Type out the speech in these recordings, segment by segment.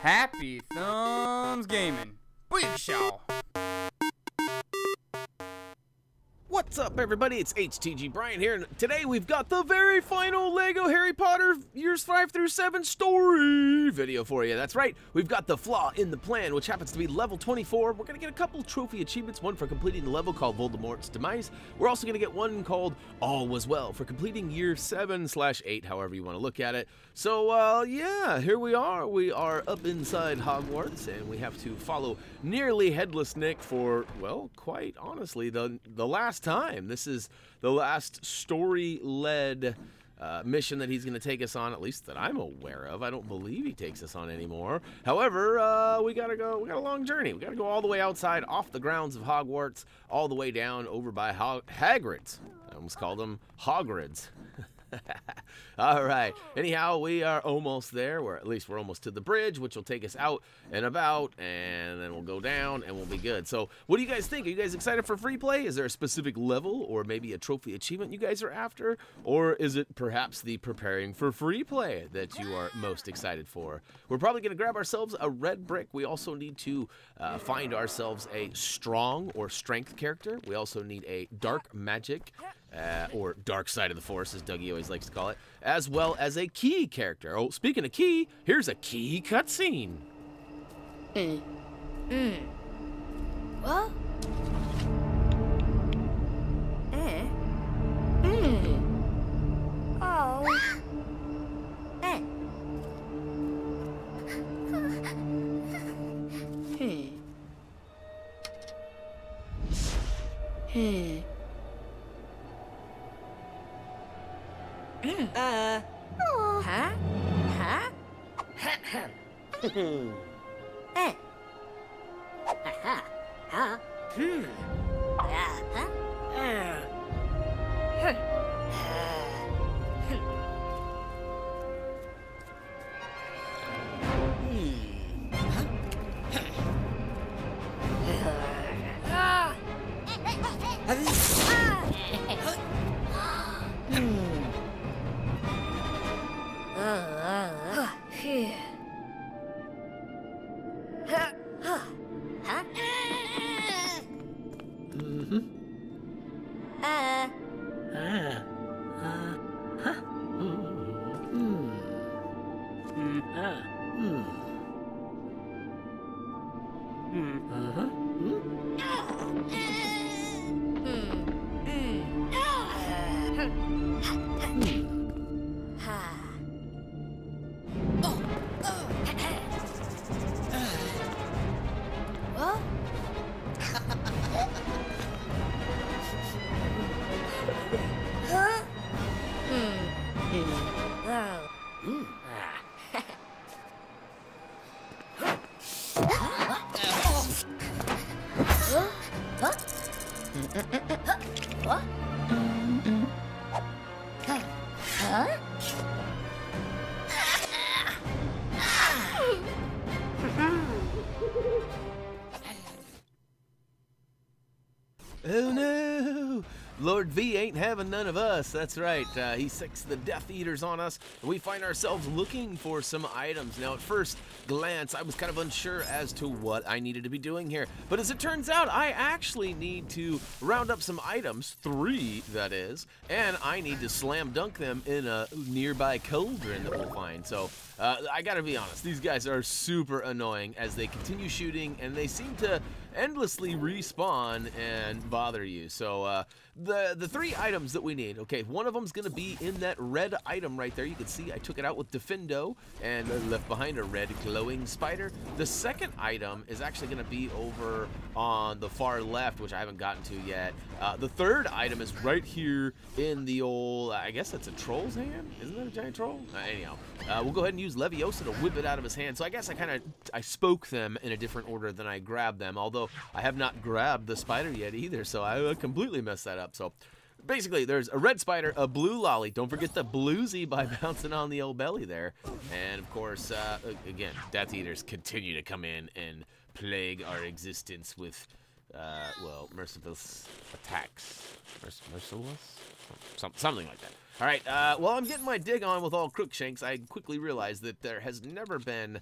Happy Thumbs Gaming. Big show. What's up, everybody? It's HTG Brian here, and today we've got the very final LEGO Harry Potter Years 5 through 7 story video for you. That's right, we've got the Flaw in the Plan, which happens to be level 24. We're going to get a couple trophy achievements, one for completing the level called Voldemort's Demise. We're also going to get one called All Was Well for completing Year 7/8, however you want to look at it. So, yeah, here we are. We are up inside Hogwarts, and we have to follow nearly Headless Nick for, well, quite honestly, the last time. This is the last story-led mission that he's going to take us on, at least that I'm aware of. I don't believe he takes us on anymore. However, we got a long journey. We got to go all the way outside, off the grounds of Hogwarts, all the way down over by Hagrid's. I almost called him Hogrid's. All right. Anyhow, we are almost there, or at least we're almost to the bridge, which will take us out and about, and then we'll go down, and we'll be good. So, what do you guys think? Are you guys excited for free play? Is there a specific level, or maybe a trophy achievement you guys are after? Or is it perhaps the preparing for free play that you are most excited for? We're probably going to grab ourselves a red brick. We also need to find ourselves a strong or strength character. We also need a dark magic or dark side of the force, as Dougie always likes to call it, as well as a key character. Oh, speaking of key, here's a key cutscene. What? Oh. Oh no! Lord V ain't having none of us. That's right. He sicks the Death Eaters on us, and we find ourselves looking for some items. Now, at first glance, I was kind of unsure as to what I needed to be doing here. But as it turns out, I actually need to round up some items, 3 that is, and I need to slam dunk them in a nearby cauldron that we'll find. So, I gotta be honest, these guys are super annoying as they continue shooting, and they seem to endlessly respawn and bother you. So the 3 items that we need, okay, one of them's gonna be in that red item right there. You can see I took it out with Defendo and left behind a red glowing spider. The second item is actually gonna be over on the far left, which I haven't gotten to yet. The third item is right here in the old, I guess that's a troll's hand? Isn't that a giant troll? Anyhow, we'll go ahead and use Leviosa to whip it out of his hand. So I guess I spoke them in a different order than I grabbed them, although I have not grabbed the spider yet either, so I completely messed that up. So basically, there's a red spider, a blue lolly. Don't forget the bluesy by bouncing on the old belly there. And of course, again, Death Eaters continue to come in and plague our existence with, well, merciless attacks. Merciless? Something like that. All right, while I'm getting my dig on with all Crookshanks, I quickly realized that there has never been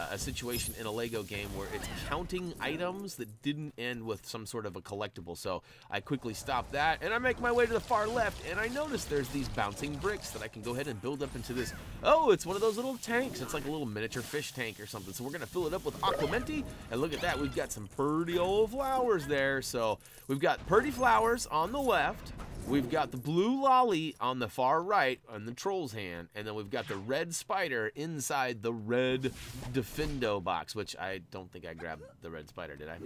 a situation in a Lego game where it's counting items that didn't end with some sort of a collectible. So I quickly stopped that, and I make my way to the far left, and I notice there's these bouncing bricks that I can go ahead and build up into this. Oh, it's one of those little tanks. It's like a little miniature fish tank or something. So we're going to fill it up with aquamenti, and look at that. We've got some pretty old flowers there. So we've got pretty flowers on the left. We've got the blue lolly on the far right on the troll's hand, and then we've got the red spider inside the red Defendo box, which I don't think I grabbed the red spider, did I? All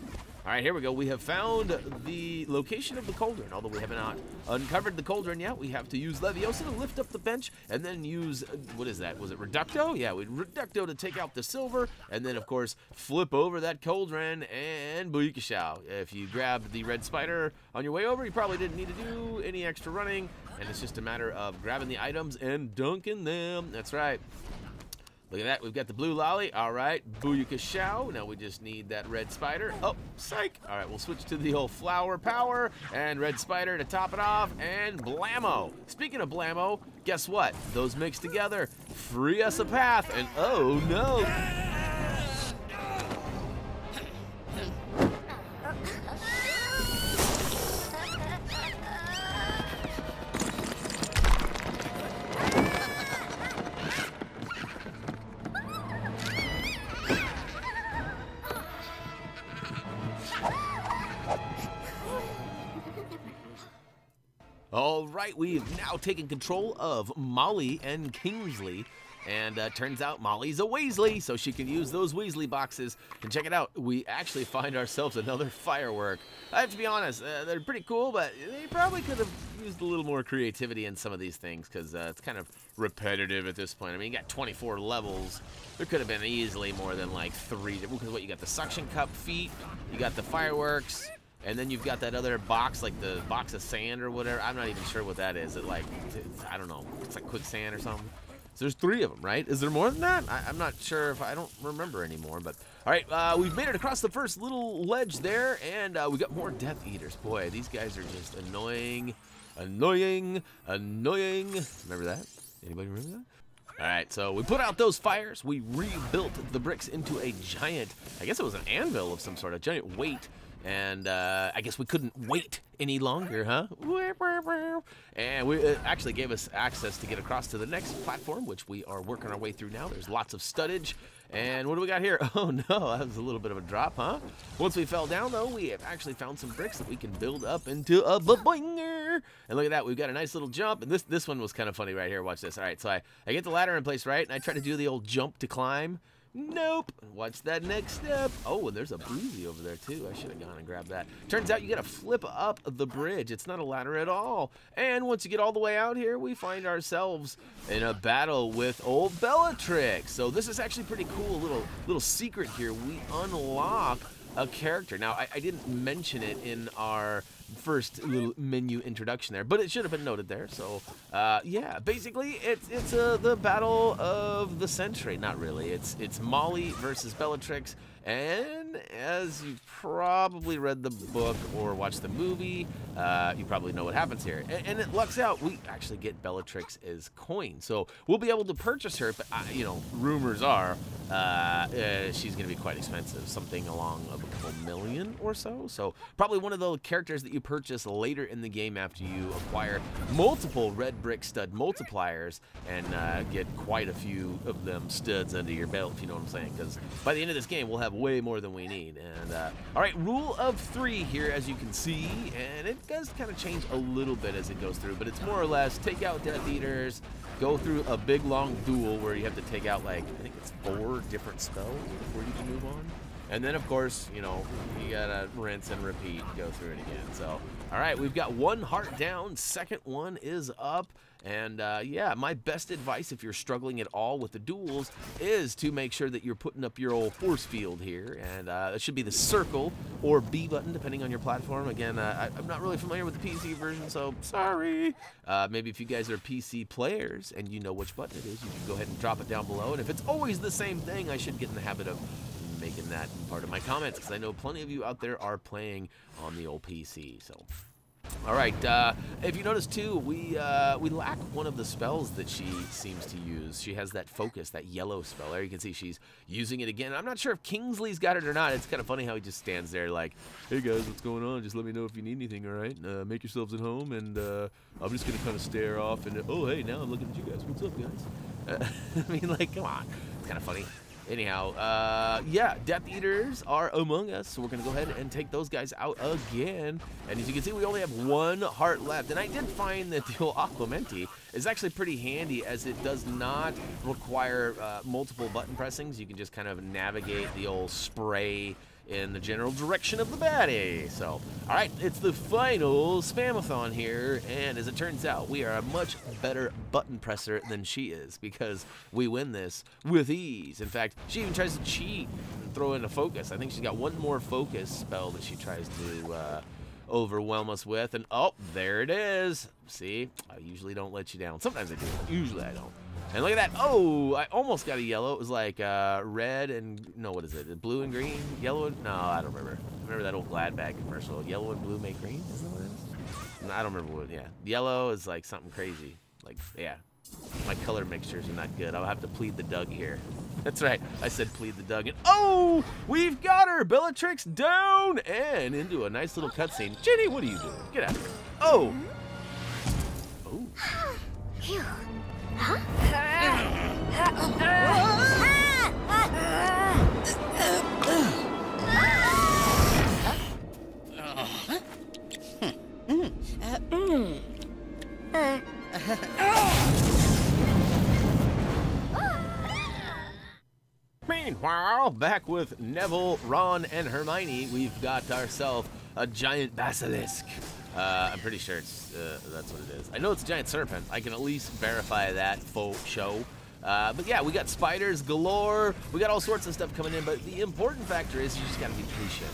right, here we go. We have found the location of the cauldron, although we have not uncovered the cauldron yet. We have to use Leviosa to lift up the bench, and then use, what is that? Was it Reducto? Yeah, we Reducto to take out the silver, and then, of course, flip over that cauldron, and Booyakashow. If you grab the red spider on your way over, you probably didn't need to do any extra running, and it's just a matter of grabbing the items and dunking them. That's right. Look at that. We've got the blue lolly. All right. Booyakashow. Now we just need that red spider. Oh, psych. All right. We'll switch to the old flower power and red spider to top it off, and blammo. Speaking of blammo, guess what? Those mixed together free us a path, and oh no. All right, we've now taken control of Molly and Kingsley, and turns out Molly's a Weasley, so she can use those Weasley boxes. And check it out, we actually find ourselves another firework. I have to be honest, they're pretty cool, but they probably could have used a little more creativity in some of these things, because it's kind of repetitive at this point. I mean, you got 24 levels. There could have been easily more than like 3, because what, you got the suction cup feet, you got the fireworks, and then you've got that other box, like the box of sand or whatever. I'm not even sure what that is. I don't know. It's like quicksand or something. So there's 3 of them, right? Is there more than that? I'm not sure. If I don't remember anymore. But all right, we've made it across the first little ledge there, and we got more Death Eaters. Boy, these guys are just annoying, annoying, annoying. Remember that? Anybody remember that? All right, so we put out those fires. We rebuilt the bricks into a giant, I guess it was an anvil of some sort, a giant weight. And I guess we couldn't wait any longer, huh? And it actually gave us access to get across to the next platform, which we are working our way through now. There's lots of studdage. And what do we got here? Oh no, that was a little bit of a drop, huh? Once we fell down, though, we have actually found some bricks that we can build up into a boinger. And look at that, we've got a nice little jump. And this one was kind of funny right here. Watch this. All right, so I get the ladder in place, right? And I try to do the old jump to climb. Nope. Watch that next step. Oh, and there's a boozy over there, too. I should have gone and grabbed that. Turns out you got to flip up the bridge. It's not a ladder at all. And once you get all the way out here, we find ourselves in a battle with old Bellatrix. So this is actually pretty cool. Little secret here. We unlock a character. Now, I didn't mention it in our first little menu introduction there, but it should have been noted there. So yeah, basically it's the battle of the century. Not really. It's Molly versus Bellatrix, and as you've probably read the book or watched the movie, you probably know what happens here. And it lucks out, we actually get Bellatrix as coin, so we'll be able to purchase her. But you know, rumors are she's going to be quite expensive, something along a couple million or so. So probably one of those characters that you purchase later in the game after you acquire multiple red brick stud multipliers and get quite a few of them studs under your belt, if you know what I'm saying, because by the end of this game we'll have way more than we need. And all right, rule of 3 here, as you can see, and it does kind of change a little bit as it goes through, but it's more or less take out Death Eaters, go through a big long duel where you have to take out, like, I think it's 4 different spells before you can move on. And then, of course, you know, you gotta rinse and repeat, go through it again. So, all right, we've got 1 heart down, second one is up. And yeah, my best advice if you're struggling at all with the duels is to make sure that you're putting up your old force field here. And it should be the circle or B button, depending on your platform. Again, I'm not really familiar with the PC version, so sorry. Maybe if you guys are PC players and you know which button it is, you can go ahead and drop it down below. And if it's always the same thing, I should get in the habit of making that part of my comments, because I know plenty of you out there are playing on the old PC. So All right, if you notice too, we lack one of the spells that she seems to use. She has that focus, that yellow spell. There you can see she's using it again. I'm not sure if Kingsley's got it or not. It's kind of funny how he just stands there like, hey guys, what's going on? Just let me know if you need anything, all right? Make yourselves at home, and I'm just going to kind of stare off, and oh, hey, now I'm looking at you guys. What's up, guys? I mean, like, come on. It's kind of funny. Anyhow, yeah, Death Eaters are among us, so we're going to go ahead and take those guys out again. And as you can see, we only have 1 heart left. And I did find that the old Aquamenti is actually pretty handy, as it does not require multiple button pressings. You can just kind of navigate the old spray in the general direction of the baddie. So, all right, it's the final spamathon here, and as it turns out, we are a much better button presser than she is, because we win this with ease. In fact, she even tries to cheat and throw in a focus. I think she's got 1 more focus spell that she tries to overwhelm us with, and oh, there it is. See, I usually don't let you down. Sometimes I do, usually I don't. And look at that. Oh, I almost got a yellow. It was like red and, no, what is it? Blue and green? Yellow and, no, I don't remember. Remember that old Glad bag commercial? Yellow and blue make green? Isn't that what it is? No, I don't remember what, yeah. Yellow is like something crazy. Like, yeah. My color mixtures are not good. I'll have to plead the Doug here. That's right. I said plead the Doug. And oh, we've got her. Bellatrix down and into a nice little cutscene. Jenny, what are you doing? Get out of here. Oh. Oh. Phew. Huh? Meanwhile, back with Neville, Ron, and Hermione, we've got ourselves a giant basilisk. I'm pretty sure it's that's what it is. I know it's a giant serpent. I can at least verify that faux show. But yeah, we got spiders galore. We got all sorts of stuff coming in. But the important factor is you just got to be patient.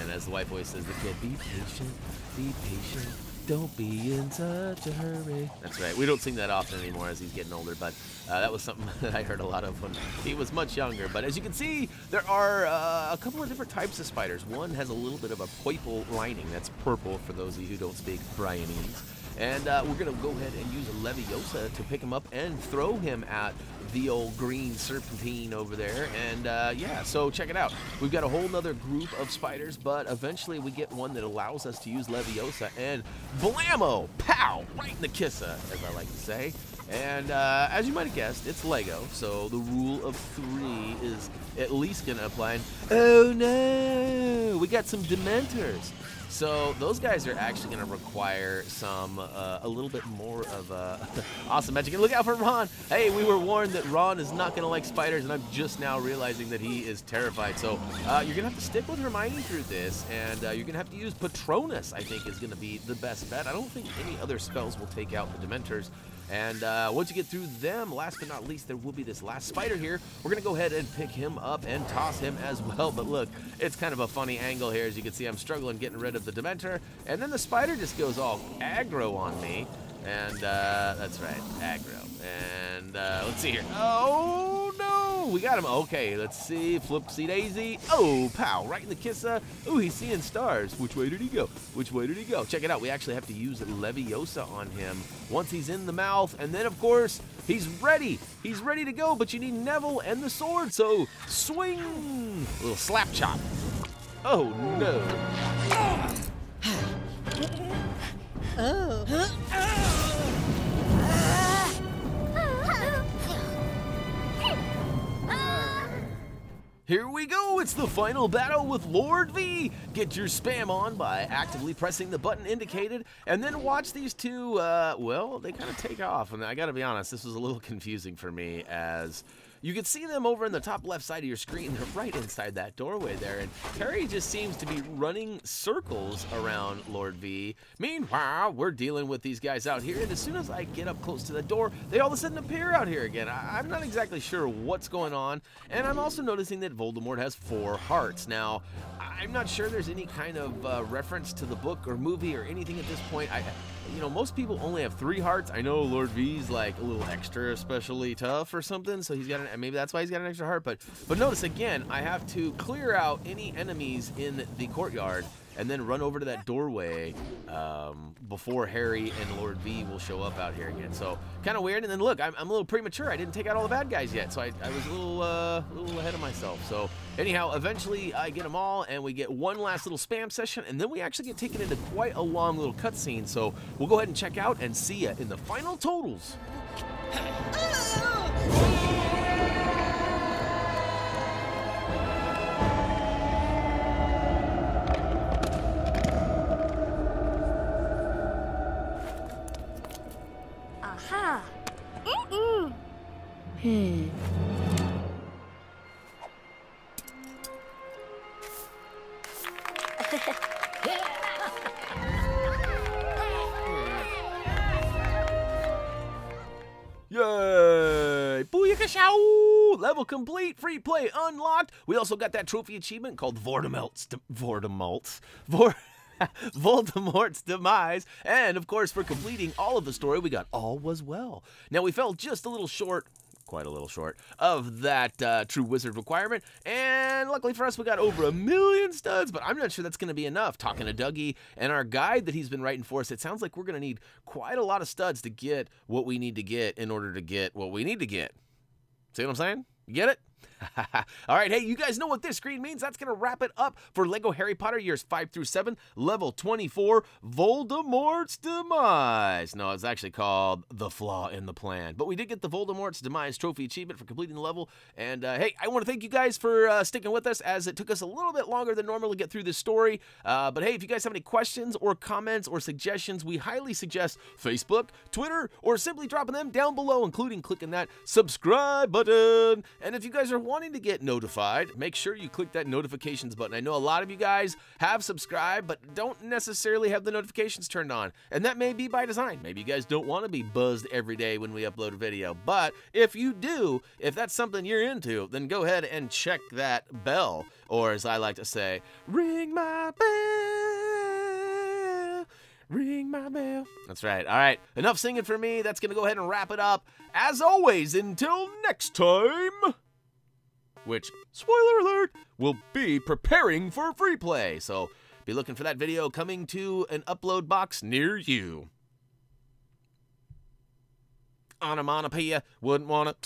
And as the white voice says, the kid, be patient, be patient. Don't be in such a hurry. That's right. We don't sing that often anymore as he's getting older, but that was something that I heard a lot of when he was much younger. But as you can see, there are a couple of different types of spiders. One has a little bit of a purple lining. That's purple for those of you who don't speak Brianese. And we're going to go ahead and use a Leviosa to pick him up and throw him at the old green serpentine over there. And yeah, so check it out. We've got a whole nother group of spiders, but eventually we get one that allows us to use Leviosa, and blammo, pow, right in the kissa, as I like to say. And as you might have guessed, it's Lego, so the rule of 3 is at least going to apply. And, oh no, we got some Dementors. So those guys are actually going to require some, a little bit more of awesome magic. And look out for Ron. Hey, we were warned that Ron is not going to like spiders, and I'm just now realizing that he is terrified. So you're going to have to stick with Hermione through this, and you're going to have to use Patronus, I think, is going to be the best bet. I don't think any other spells will take out the Dementors. And once you get through them, last but not least, there will be this last spider here. We're going to go ahead and pick him up and toss him as well. But look, it's kind of a funny angle here. As you can see, I'm struggling getting rid of the Dementor. And then the spider just goes all aggro on me. And that's right, aggro. And let's see here. Oh, no, we got him. Okay, let's see. Flipsy daisy. Oh, pow, right in the kissa. Oh, he's seeing stars. Which way did he go? Which way did he go? Check it out. We actually have to use Leviosa on him once he's in the mouth. And then, of course, he's ready. He's ready to go, but you need Neville and the sword. So swing. A little slap chop. Oh, no. Oh. Here we go, it's the final battle with Lord V. Get your spam on by actively pressing the button indicated, and then watch these two, well, they kind of take off. And I gotta be honest, this was a little confusing for me, as you can see them over in the top left side of your screen. They're right inside that doorway there, and Terry just seems to be running circles around Lord V. Meanwhile, we're dealing with these guys out here, and as soon as I get up close to the door, they all of a sudden appear out here again. I'm not exactly sure what's going on, and I'm also noticing that Voldemort has 4 hearts. Now, I'm not sure there's any kind of reference to the book or movie or anything at this point. You know, most people only have 3 hearts. I know Lord V's like a little extra especially tough or something, so he's got maybe that's why he's got an extra heart. But notice again, I have to clear out any enemies in the courtyard, and then run over to that doorway before Harry and Lord V will show up out here again. So kind of weird. And then look, I'm a little premature. I didn't take out all the bad guys yet, so I was a little ahead of myself. So anyhow, eventually I get them all, and we get one last little spam session, and then we actually get taken into quite a long little cutscene. So we'll go ahead and check out and see ya in the final totals. Aha. Yay! Booyakashow! Level complete, free play unlocked. We also got that trophy achievement called Voldemort's Demise. And of course, for completing all of the story, we got All Was Well. Now, we fell just a little short, quite a little short, of that true wizard requirement. And luckily for us, we got over 1 million studs, but I'm not sure that's going to be enough. Talking to Dougie and our guide that he's been writing for us, it sounds like we're going to need quite a lot of studs to get what we need to get in order to get what we need to get. See what I'm saying? You get it? All right, hey, you guys know what this screen means. That's going to wrap it up for LEGO Harry Potter years 5 through 7, level 24, Voldemort's Demise. No, it's actually called The Flaw in the Plan. But we did get the Voldemort's Demise trophy achievement for completing the level. And hey, I want to thank you guys for sticking with us, as it took us a little bit longer than normal to get through this story. But hey, if you guys have any questions or comments or suggestions, we highly suggest Facebook, Twitter, or simply dropping them down below, including clicking that subscribe button. And if you guys are wanting to get notified, make sure you click that notifications button. I know a lot of you guys have subscribed, but don't necessarily have the notifications turned on. And that may be by design. Maybe you guys don't want to be buzzed every day when we upload a video. But if you do, if that's something you're into, then go ahead and check that bell. Or as I like to say, ring my bell. Ring my bell. That's right. All right. Enough singing for me. That's going to go ahead and wrap it up. As always, until next time, which, spoiler alert, will be preparing for free play. So be looking for that video coming to an upload box near you. Onomatopoeia, wouldn't want to